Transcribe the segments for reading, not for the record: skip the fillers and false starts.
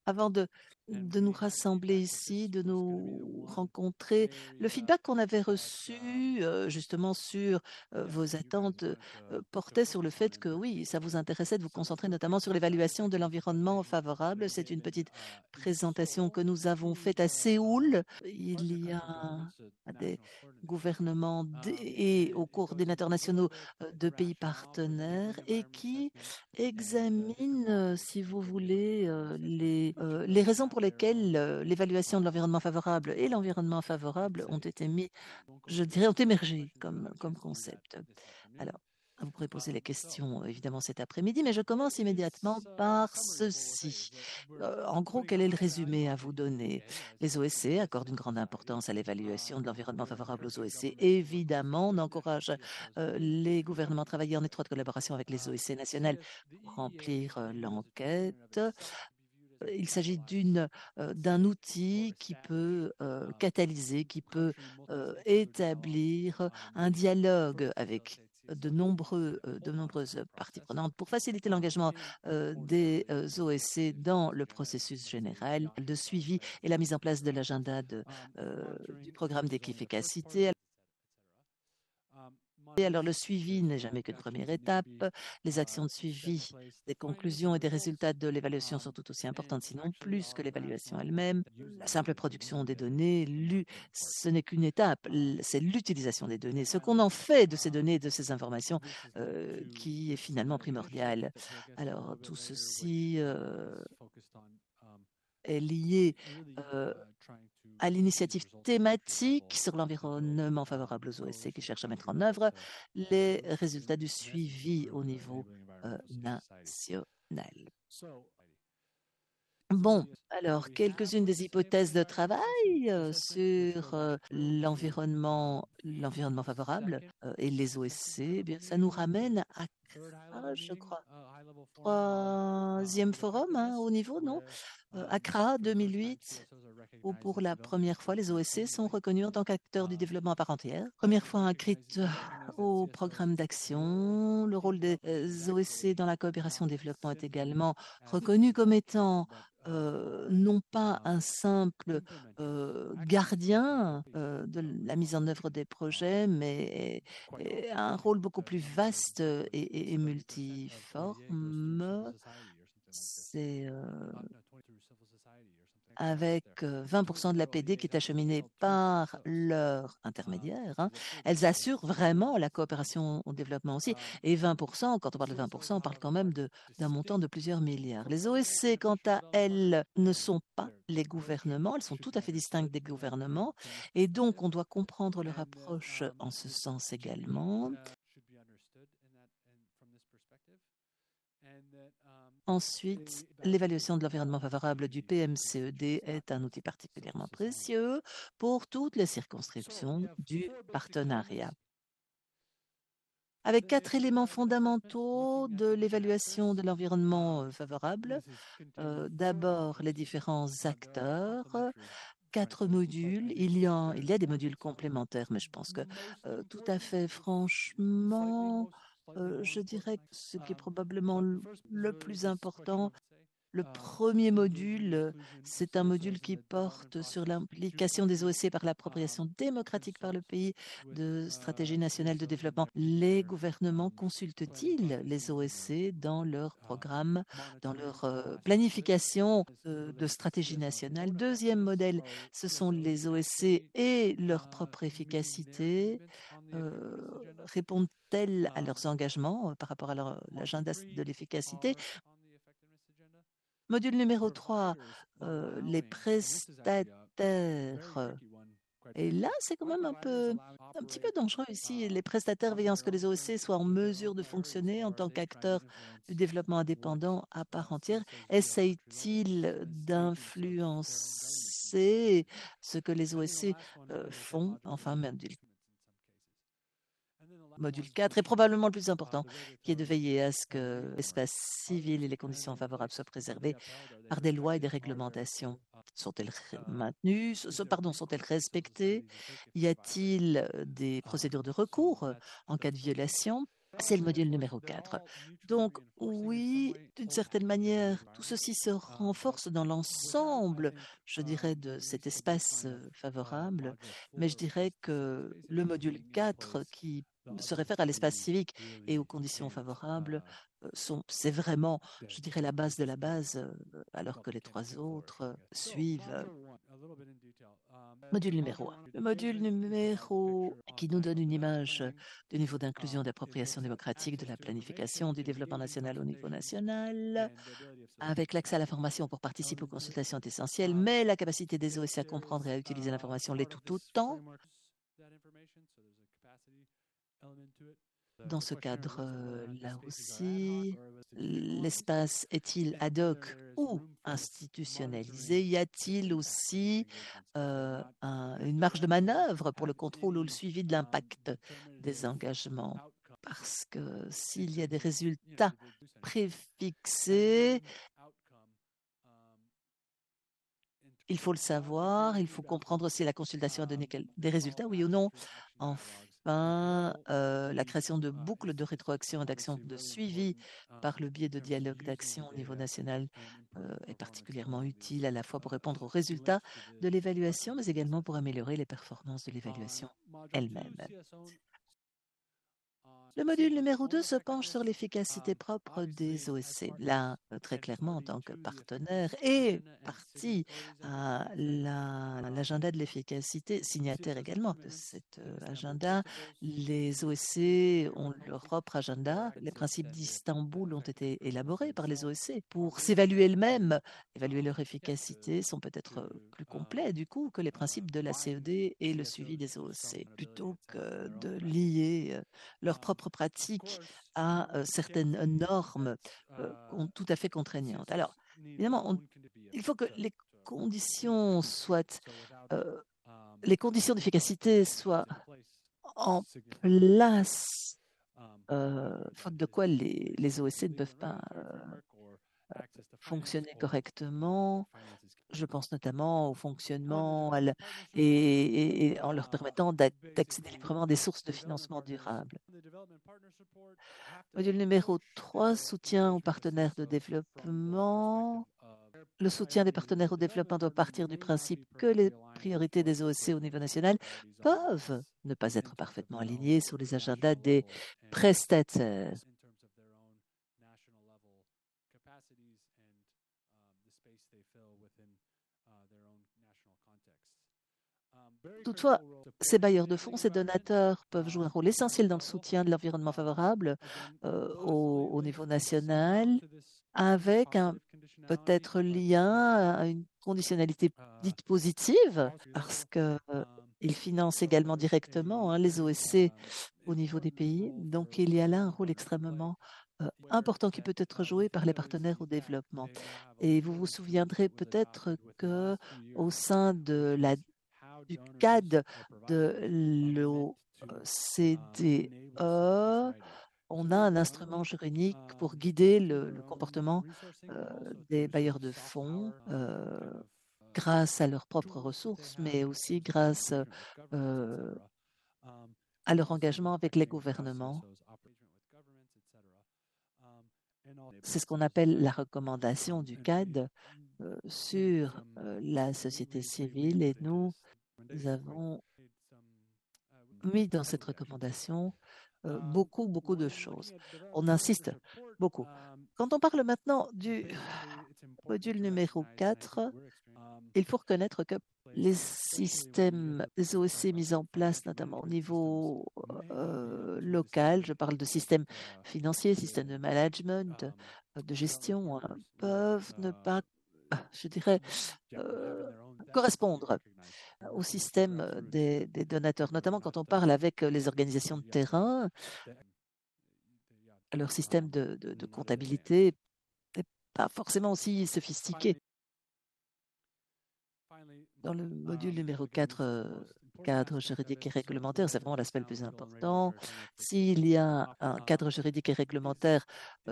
avant de nous rassembler ici, de nous rencontrer. Le feedback qu'on avait reçu justement sur vos attentes portait sur le fait que oui, ça vous intéressait de vous concentrer notamment sur l'évaluation de l'environnement favorable. C'est une petite présentation que nous avons faite à Séoul. Il y a des gouvernements et aux coordinateurs nationaux de pays partenaires et qui examine, si vous voulez, les raisons pour lesquelles l'évaluation de l'environnement favorable et l'environnement favorable ont été mis, je dirais, ont émergé comme concept. Alors, vous pourrez poser les questions, évidemment, cet après-midi, mais je commence immédiatement par ceci. En gros, quel est le résumé à vous donner? Les OSC accordent une grande importance à l'évaluation de l'environnement favorable aux OSC. Évidemment, on encourage les gouvernements à travailler en étroite collaboration avec les OSC nationales pour remplir l'enquête. Il s'agit d'un outil qui peut catalyser, qui peut établir un dialogue avec de nombreuses parties prenantes pour faciliter l'engagement des OSC dans le processus général de suivi et la mise en place de l'agenda du programme d'équipe-efficacité. Et alors, le suivi n'est jamais qu'une première étape. Les actions de suivi des conclusions et des résultats de l'évaluation sont tout aussi importantes, sinon plus que l'évaluation elle-même. La simple production des données, ce n'est qu'une étape, c'est l'utilisation des données, ce qu'on en fait de ces données et de ces informations qui est finalement primordial. Alors, tout ceci est lié à l'initiative thématique sur l'environnement favorable aux OSC qui cherche à mettre en œuvre les résultats du suivi au niveau national. Bon, alors, quelques-unes des hypothèses de travail sur l'environnement favorable et les OSC, eh bien, ça nous ramène à Accra, je crois. Troisième forum au niveau, non? Accra 2008, où pour la première fois, les OSC sont reconnus en tant qu'acteurs du développement à part entière. Première fois inscrite au programme d'action. Le rôle des OSC dans la coopération au développement est également reconnu comme étant non pas un simple gardien de la mise en œuvre des projets, mais un rôle beaucoup plus vaste et multiforme. C'est avec 20% de l'APD qui est acheminée par leur intermédiaire. Elles assurent vraiment la coopération au développement aussi. Et 20%, quand on parle de 20%, on parle quand même d'un montant de plusieurs milliards. Les OSC, quant à elles, ne sont pas les gouvernements, elles sont tout à fait distinctes des gouvernements. Et donc, on doit comprendre leur approche en ce sens également. Ensuite, l'évaluation de l'environnement favorable du PMCED est un outil particulièrement précieux pour toutes les circonscriptions du partenariat. Avec 4 éléments fondamentaux de l'évaluation de l'environnement favorable. D'abord, les différents acteurs, 4 modules. Il y a des modules complémentaires, mais je pense que tout à fait franchement, je dirais que ce qui est probablement le plus important, le premier module, c'est un module qui porte sur l'implication des OSC par l'appropriation démocratique par le pays de stratégies nationales de développement. Les gouvernements consultent-ils les OSC dans leur programme, dans leur planification de stratégie nationale? Deuxième modèle, ce sont les OSC et leur propre efficacité. Répondent-elles à leurs engagements par rapport à l'agenda de l'efficacité? Module numéro 3, les prestataires. Et là, c'est quand même un petit peu dangereux ici. Les prestataires veillant à ce que les OSC soient en mesure de fonctionner en tant qu'acteurs du développement indépendant à part entière. Essayent-ils d'influencer ce que les OSC font? Enfin, module 4 est probablement le plus important, qui est de veiller à ce que l'espace civil et les conditions favorables soient préservés par des lois et des réglementations. Sont-elles maintenues? Sont-elles respectées? Y a-t-il des procédures de recours en cas de violation? C'est le module numéro 4. Donc, oui, d'une certaine manière, tout ceci se renforce dans l'ensemble, je dirais, de cet espace favorable, mais je dirais que le module 4, qui se réfère à l'espace civique et aux conditions favorables, c'est vraiment, je dirais, la base de la base, alors que les trois autres suivent. Module numéro 1. Le module numéro qui nous donne une image du niveau d'inclusion, d'appropriation démocratique, de la planification, du développement national au niveau national, avec l'accès à l'information pour participer aux consultations est essentielle, mais la capacité des OSC à comprendre et à utiliser l'information l'est tout autant. Dans ce cadre-là aussi, l'espace est-il ad hoc ou institutionnalisé? Y a-t-il aussi une marge de manœuvre pour le contrôle ou le suivi de l'impact des engagements? Parce que s'il y a des résultats préfixés, il faut le savoir, il faut comprendre si la consultation a donné des résultats, oui ou non. Enfin, la création de boucles de rétroaction et d'actions de suivi par le biais de dialogues d'action au niveau national est particulièrement utile à la fois pour répondre aux résultats de l'évaluation, mais également pour améliorer les performances de l'évaluation elle-même. Le module numéro 2 se penche sur l'efficacité propre des OSC. Là, très clairement, en tant que partenaire et partie à l'agenda de l'efficacité, signataire également de cet agenda, les OSC ont leur propre agenda. Les principes d'Istanbul ont été élaborés par les OSC pour s'évaluer elles-mêmes. Évaluer leur efficacité sont peut-être plus complets, du coup, que les principes de la CED et le suivi des OSC, plutôt que de lier leurs propres pratiques à certaines normes tout à fait contraignantes. Alors, évidemment, il faut que euh, les conditions d'efficacité soient en place, faute de quoi les OSC ne peuvent pas fonctionner correctement. Je pense notamment au fonctionnement et en leur permettant d'accéder librement à des sources de financement durables. Module numéro 3, soutien aux partenaires de développement. Le soutien des partenaires au développement doit partir du principe que les priorités des OSC au niveau national peuvent ne pas être parfaitement alignées sur les agendas des prestataires. Toutefois, ces bailleurs de fonds, ces donateurs peuvent jouer un rôle essentiel dans le soutien de l'environnement favorable au niveau national, avec un peut-être lien à une conditionnalité dite positive, parce que ils financent également directement les OSC au niveau des pays. Donc, il y a là un rôle extrêmement important qui peut être joué par les partenaires au développement. Et vous vous souviendrez peut-être que au sein du cadre de l'OCDE, on a un instrument juridique pour guider le comportement des bailleurs de fonds grâce à leurs propres ressources, mais aussi grâce à leur engagement avec les gouvernements. C'est ce qu'on appelle la recommandation du CAD sur la société civile et nous avons mis dans cette recommandation beaucoup de choses. On insiste beaucoup. Quand on parle maintenant du module numéro 4, il faut reconnaître que les systèmes des OSC mis en place, notamment au niveau local, je parle de systèmes financiers, systèmes de management, de gestion, peuvent ne pas, je dirais, correspondre au système des donateurs, notamment quand on parle avec les organisations de terrain, leur système de comptabilité n'est pas forcément aussi sophistiqué. Dans le module numéro 4, cadre juridique et réglementaire, c'est vraiment l'aspect le plus important. S'il y a un cadre juridique et réglementaire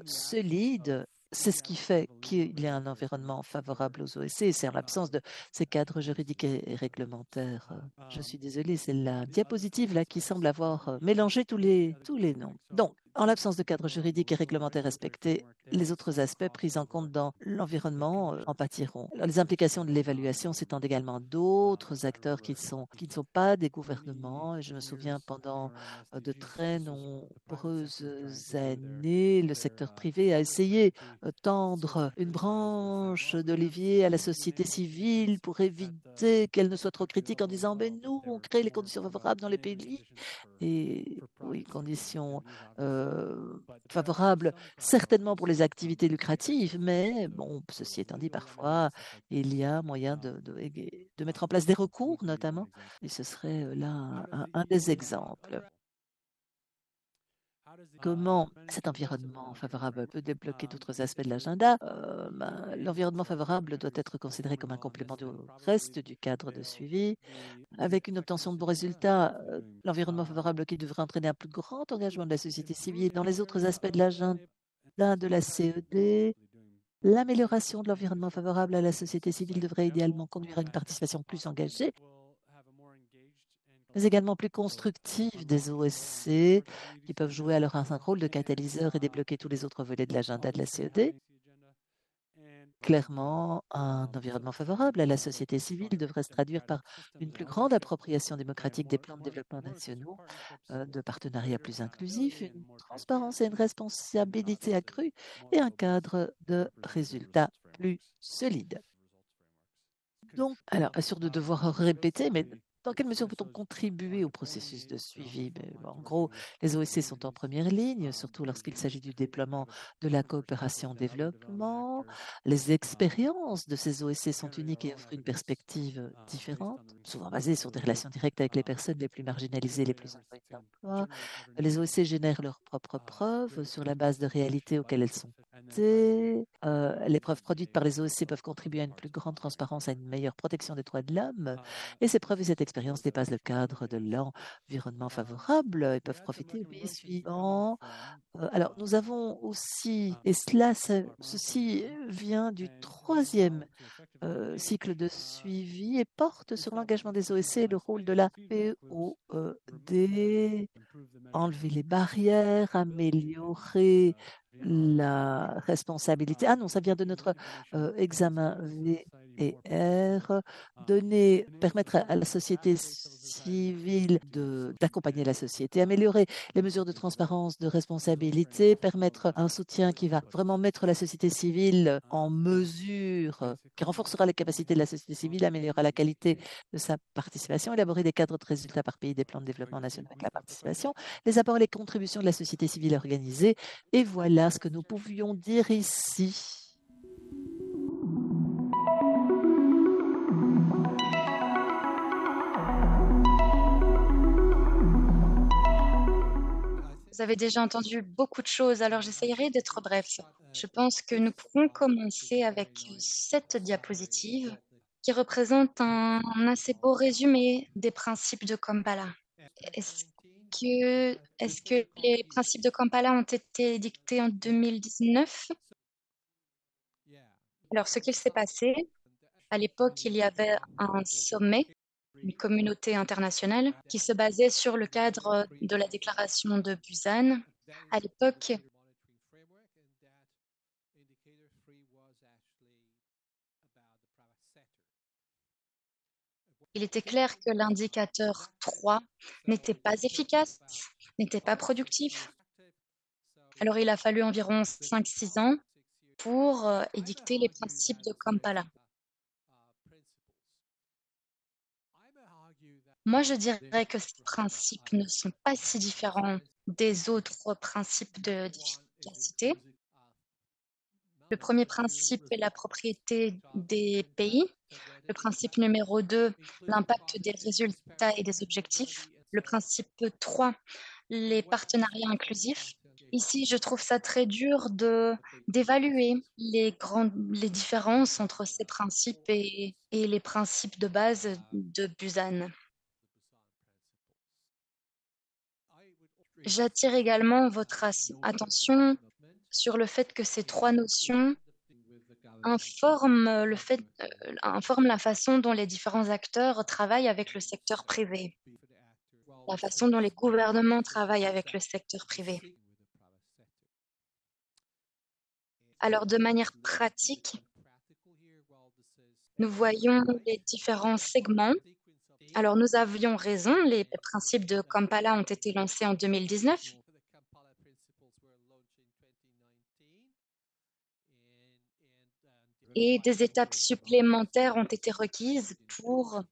solide, c'est ce qui fait qu'il y a un environnement favorable aux OSC. C'est en l'absence de ces cadres juridiques et réglementaires. Je suis désolée, c'est la diapositive là qui semble avoir mélangé tous les noms. Donc, En l'absence de cadre juridique et réglementaire respecté, les autres aspects pris en compte dans l'environnement en pâtiront. Alors, les implications de l'évaluation s'étendent également à d'autres acteurs qui ne sont pas des gouvernements. Et je me souviens pendant de très nombreuses années, le secteur privé a essayé tendre une branche d'olivier à la société civile pour éviter qu'elle ne soit trop critique en disant, ben nous, on crée les conditions favorables dans les pays et oui, conditions favorables certainement pour les activités lucratives, mais bon, ceci étant dit, parfois, il y a moyen de mettre en place des recours, notamment, et ce serait là un des exemples. Comment cet environnement favorable peut débloquer d'autres aspects de l'agenda? L'environnement favorable doit être considéré comme un complément du reste du cadre de suivi. Avec une obtention de bons résultats, l'environnement favorable qui devrait entraîner un plus grand engagement de la société civile dans les autres aspects de l'agenda de la CED. L'amélioration de l'environnement favorable à la société civile devrait idéalement conduire à une participation plus engagée, mais également plus constructive des OSC, qui peuvent jouer alors un rôle de catalyseur et débloquer tous les autres volets de l'agenda de la CED. Clairement, un environnement favorable à la société civile devrait se traduire par une plus grande appropriation démocratique des plans de développement nationaux, de partenariats plus inclusifs, une transparence et une responsabilité accrue et un cadre de résultats plus solide. Donc, alors, pas sûr de devoir répéter, mais dans quelle mesure peut-on contribuer au processus de suivi? En gros, les OSC sont en première ligne, surtout lorsqu'il s'agit du déploiement de la coopération au développement. Les expériences de ces OSC sont uniques et offrent une perspective différente, souvent basée sur des relations directes avec les personnes les plus marginalisées, les plus éloignées d'emploi. Les OSC génèrent leurs propres preuves sur la base de réalités auxquelles elles sont confrontées. Les preuves produites par les OSC peuvent contribuer à une plus grande transparence, à une meilleure protection des droits de l'homme. Et ces preuves et cette expérience dépassent le cadre de l'environnement favorable et peuvent profiter aux pays suivants. Alors, nous avons aussi, et ceci vient du troisième cycle de suivi et porte sur l'engagement des OSC et le rôle de la POD, enlever les barrières, améliorer la responsabilité. Ah non, ça vient de notre examen V et R, permettre à la société civile d'accompagner la société, améliorer les mesures de transparence, de responsabilité, permettre un soutien qui va vraiment mettre la société civile en mesure, qui renforcera les capacités de la société civile, améliorera la qualité de sa participation, élaborer des cadres de résultats par pays des plans de développement national avec la participation, les apports et les contributions de la société civile organisée. Et voilà ce que nous pouvions dire ici. Vous avez déjà entendu beaucoup de choses, alors j'essayerai d'être bref. Je pense que nous pourrons commencer avec cette diapositive qui représente un assez beau résumé des principes de Kampala. Est-ce est-ce que les principes de Kampala ont été dictés en 2019? Alors, ce qu'il s'est passé, à l'époque, il y avait un sommet, une communauté internationale qui se basait sur le cadre de la déclaration de Busan. À l'époque, il était clair que l'indicateur 3 n'était pas efficace, n'était pas productif. Alors, il a fallu environ 5-6 ans pour édicter les principes de Kampala. Moi, je dirais que ces principes ne sont pas si différents des autres principes d'efficacité. Le premier principe est la propriété des pays. Le principe numéro 2, l'impact des résultats et des objectifs. Le principe 3, les partenariats inclusifs. Ici, je trouve ça très dur d'évaluer les différences entre ces principes et les principes de base de Busan. J'attire également votre attention sur le fait que ces trois notions informent la façon dont les différents acteurs travaillent avec le secteur privé, la façon dont les gouvernements travaillent avec le secteur privé. Alors, de manière pratique, nous voyons les différents segments. Alors, nous avions raison, les principes de Kampala ont été lancés en 2019 et des étapes supplémentaires ont été requises pour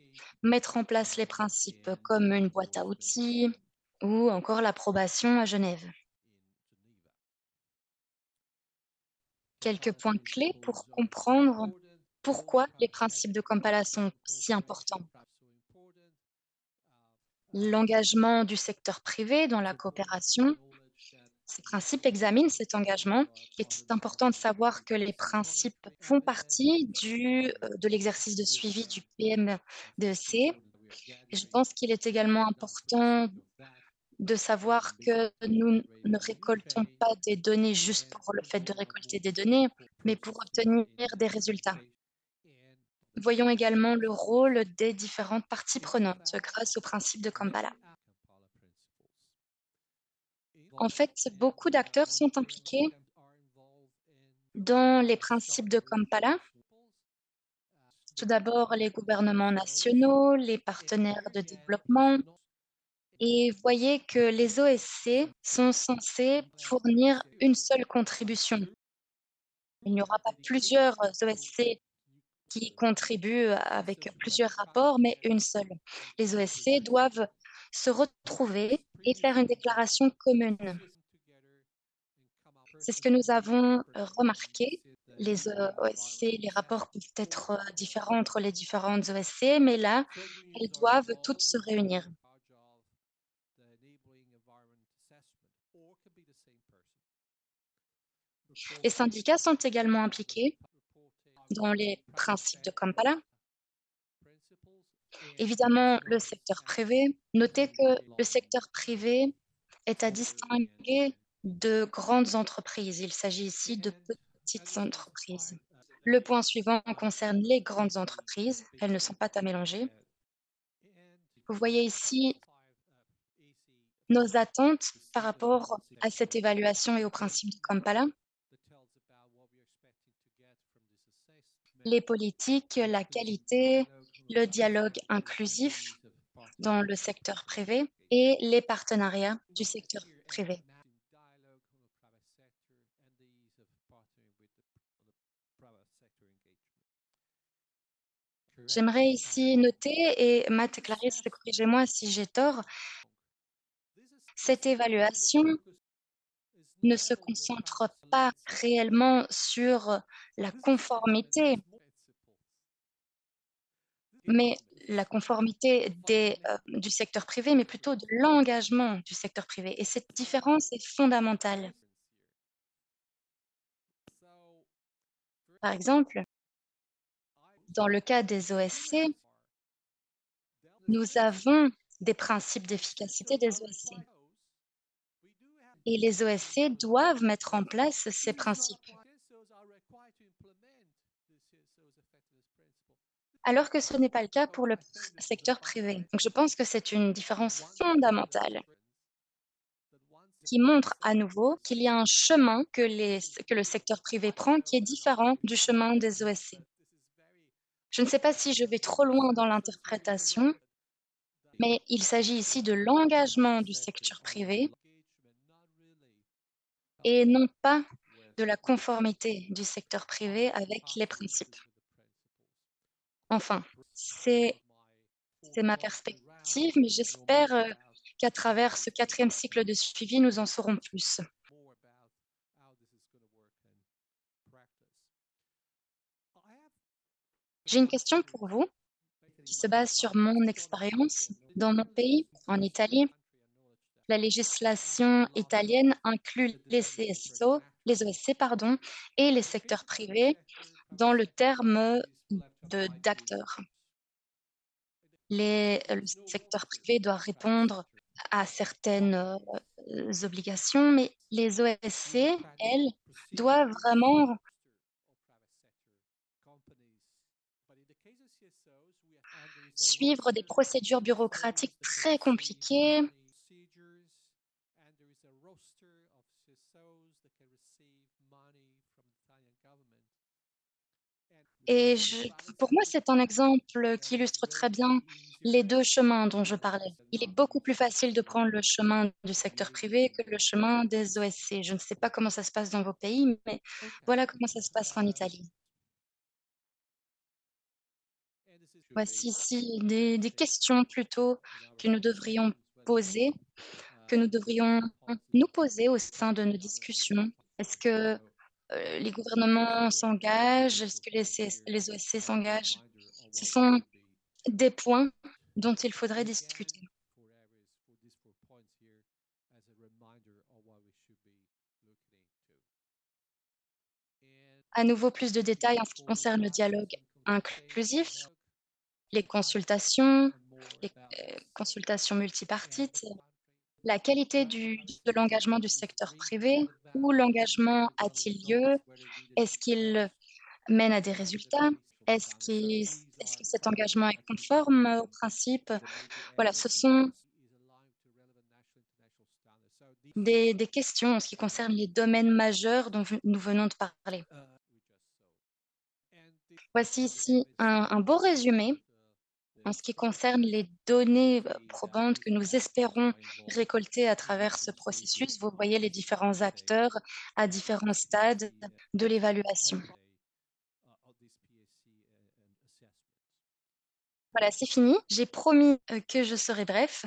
mettre en place les principes, comme une boîte à outils ou encore l'approbation à Genève. Quelques points clés pour comprendre pourquoi les principes de Kampala sont si importants. L'engagement du secteur privé dans la coopération. Ces principes examinent cet engagement. Il est important de savoir que les principes font partie de l'exercice de suivi du PMDEC. Et je pense qu'il est également important de savoir que nous ne récoltons pas des données juste pour le fait de récolter des données, mais pour obtenir des résultats. Voyons également le rôle des différentes parties prenantes grâce au principe de Kampala. En fait, beaucoup d'acteurs sont impliqués dans les principes de Kampala. Tout d'abord, les gouvernements nationaux, les partenaires de développement. Et voyez que les OSC sont censés fournir une seule contribution. Il n'y aura pas plusieurs OSC qui contribuent avec plusieurs rapports, mais une seule. Les OSC doivent se retrouver et faire une déclaration commune. C'est ce que nous avons remarqué. Les OSC, les rapports peuvent être différents entre les différentes OSC, mais là, elles doivent toutes se réunir. Les syndicats sont également impliqués dans les principes de Kampala. Évidemment, le secteur privé. Notez que le secteur privé est à distinguer de grandes entreprises. Il s'agit ici de petites entreprises. Le point suivant concerne les grandes entreprises. Elles ne sont pas à mélanger. Vous voyez ici nos attentes par rapport à cette évaluation et au principe de Kampala. Les politiques, la qualité, le dialogue inclusif dans le secteur privé et les partenariats du secteur privé. J'aimerais ici noter, et Matt et Clarisse, corrigez-moi si j'ai tort, cette évaluation ne se concentre pas réellement sur la conformité, mais la conformité du secteur privé, mais plutôt de l'engagement du secteur privé. Et cette différence est fondamentale. Par exemple, dans le cas des OSC, nous avons des principes d'efficacité des OSC. Et les OSC doivent mettre en place ces principes. Alors que ce n'est pas le cas pour le secteur privé. Donc je pense que c'est une différence fondamentale qui montre à nouveau qu'il y a un chemin que le secteur privé prend qui est différent du chemin des OSC. Je ne sais pas si je vais trop loin dans l'interprétation, mais il s'agit ici de l'engagement du secteur privé et non pas de la conformité du secteur privé avec les principes. Enfin, c'est ma perspective, mais j'espère qu'à travers ce 4e cycle de suivi, nous en saurons plus. J'ai une question pour vous qui se base sur mon expérience. Dans mon pays, en Italie, la législation italienne inclut les CSO, les OSC, pardon, et les secteurs privés dans le terme d'acteurs. Le secteur privé doit répondre à certaines obligations, mais les OSC, elles, doivent vraiment suivre des procédures bureaucratiques très compliquées. Et pour moi, c'est un exemple qui illustre très bien les deux chemins dont je parlais. Il est beaucoup plus facile de prendre le chemin du secteur privé que le chemin des OSC. Je ne sais pas comment ça se passe dans vos pays, mais voilà comment ça se passe en Italie. Voici ici des questions plutôt que nous devrions poser, que nous devrions nous poser au sein de nos discussions. Est-ce que les gouvernements s'engagent? Est-ce que les OSC s'engagent? Ce sont des points dont il faudrait discuter. À nouveau, plus de détails en ce qui concerne le dialogue inclusif, les consultations, les consultations multipartites, la qualité de l'engagement du secteur privé. Où l'engagement a-t-il lieu? Est-ce qu'il mène à des résultats? Est-ce que cet engagement est conforme aux principes? Voilà, ce sont des questions en ce qui concerne les domaines majeurs dont nous venons de parler. Voici ici un beau résumé en ce qui concerne les données probantes que nous espérons récolter à travers ce processus. Vous voyez les différents acteurs à différents stades de l'évaluation. Voilà, c'est fini. J'ai promis que je serai bref.